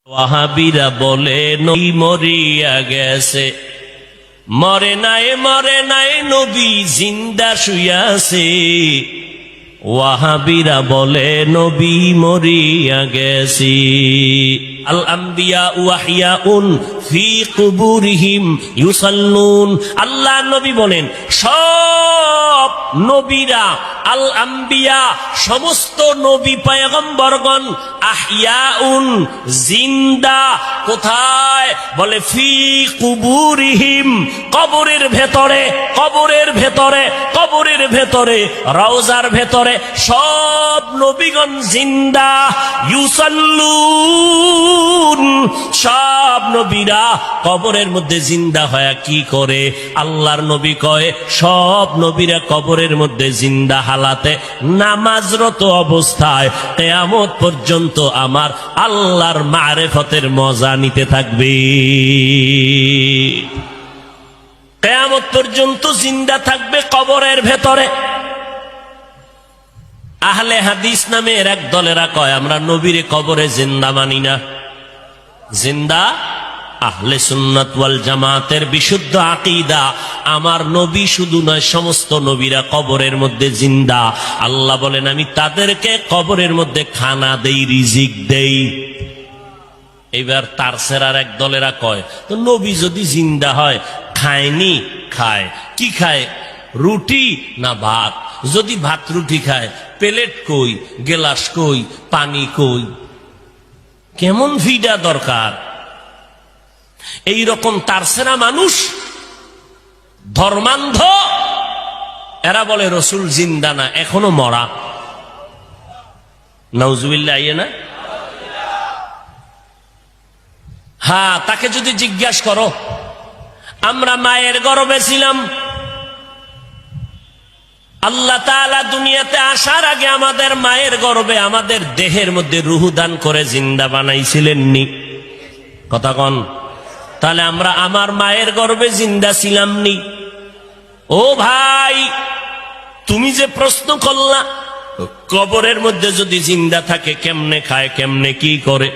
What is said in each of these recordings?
ওয়াহাবিরা বলে নবী মরিয়া গেছে, মরে নাই নবী জিন্দা শুইয়াছে। ওয়াহাবিরা বলে নবী মরিয়া গেছে। আল আম্বিয়া ওয়াহিয়াউন ফি কুবুরিহিম ইউসাল্লুন। আল্লাহ নবী বলেন সব নবীরা, আল আম্বিয়া সমস্ত নবী পয়গম্বরগণ, আহিয়াউন জিন্দা। কোথায়? বলে ফি কুবুরিহিম, কবরের ভেতরে, কবরের ভেতরে, কবরের ভেতরে, রওজার ভেতরে সব নবীগণ জিন্দা। ইউসাল্লুন, সব নবীরা কবরের মধ্যে জিন্দা হয়ে কি করে? আল্লাহর নবী কয় সব নবীরা কবরের মধ্যে জিন্দা হালাতে নামাজরত অবস্থায় কিয়ামত পর্যন্ত আমার আল্লাহর মারিফতের মজা নিতে থাকবে। কিয়ামত পর্যন্ত জিন্দা থাকবে কবরের ভেতরে। আহলে হাদিস নামের এক দলেরা কয় আমরা নবীরে কবরে জিন্দা মানি না। জিন্দা আহলে সুন্নাত ওয়াল জামাতের বিশুদ্ধ আকীদা, আমার নবী শুধু নয় সমস্ত নবীরা কবরের মধ্যে জিন্দা। আল্লাহ বলেন আমি তাদেরকে কবরের মধ্যে খানা দেই, রিজিক দেই। এবার তার সেরার এক দলেরা কয় তো নবী যদি জিন্দা হয় খায়নি? খায়। কি খায়? রুটি না ভাত? যদি ভাত রুটি খায় প্লেট কই, গেলাস কই, পানি কই? কেমন ভিডা দরকার? এই রকম তারসেরা মানুষ, ধর্মান্ধ, এরা বলে রসুল জিন্দা না, এখনো মরা। নাউজুবিল্লাহ, আইয়ে না? হ্যাঁ, তাকে যদি জিজ্ঞাসা করো আমরা মায়ের গর্ভে ছিলাম, আল্লাহ তাআলা দুনিয়াতে আসার আগে আমাদের মায়ের গর্ভে আমাদের দেহের মধ্যে রূহ দান করে জিন্দা বানাইছিলেন নি? কথা কন। তাহলে আমরা আমার মায়ের গর্ভে জিন্দা ছিলাম নি? ও ভাই, তুমি যে প্রশ্ন করলা কবরের মধ্যে যদি জিন্দা থাকে কেমনে খায়, কেমনে কি করে,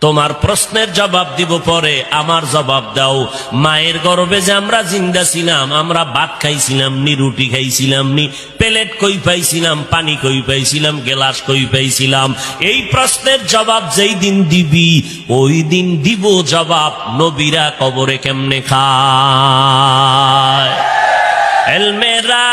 তোমার প্রশ্নের জবাব দিব পরে। আমার জবাব দাও, মায়ের গর্ভে যে আমরা জিন্দা ছিলাম, আমরা ভাত খাইছিলাম নি, রুটি খাইছিলাম নি, প্লেট কই পাইছিলাম, পানি কই পাইছিলাম, গেলাস কই পাইছিলাম? এই প্রশ্নের জবাব যেই দিন দিবি ওই দিন দিব জবাব নবীরা কবরে কেমনে খায়। এলমেরা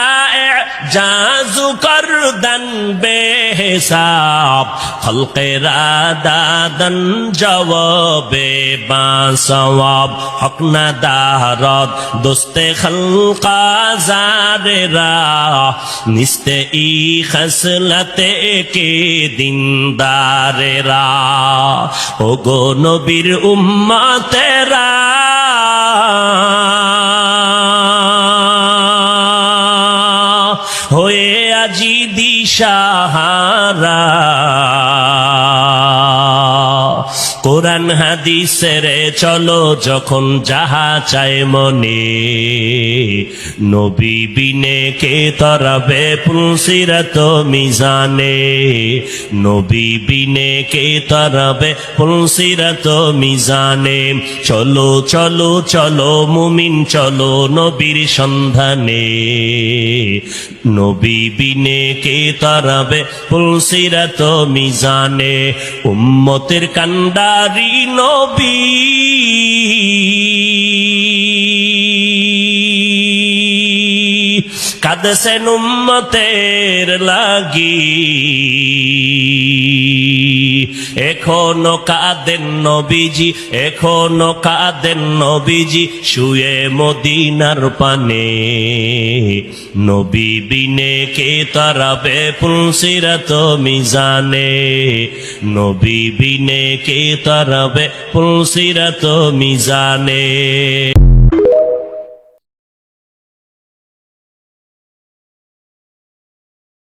জাজু করদন বেহিসাব, খলকেরা দাদন জবাবে বাসওয়াব, হক না দারদ দোস্তে খলকা জারেরা, নিস্তে ই খসলতে কে দিনদারেরা। ও গো নবীর উম্মতেরা, হয়ে আজি দিশাহারা, কোরআন হাদিসের চলো যখন যাহা চায় মনে, নবী বিনে কে তরবে পুলসিরাত মিজানে, নবী বিনে কে তরবে পুলসিরাত মিজানে। চলো চলো চলো মুমিন চলো নবীর সন্ধানে, নবী বিনে কে তরবে পুলসিরাত মিজানে। উম্মতের কান্ডারি নবী, কাঁদছেন উম্মতের লাগি, এখনো কাঁদেন নবীজি, এখনো কাঁদেন নবীজি শুয়ে মদিনার পানে, নবী বিনে কে তরাবে পুলসিরাত মিজানে, নবী বিনে কে তরাবে পুলসিরাত মিজানে।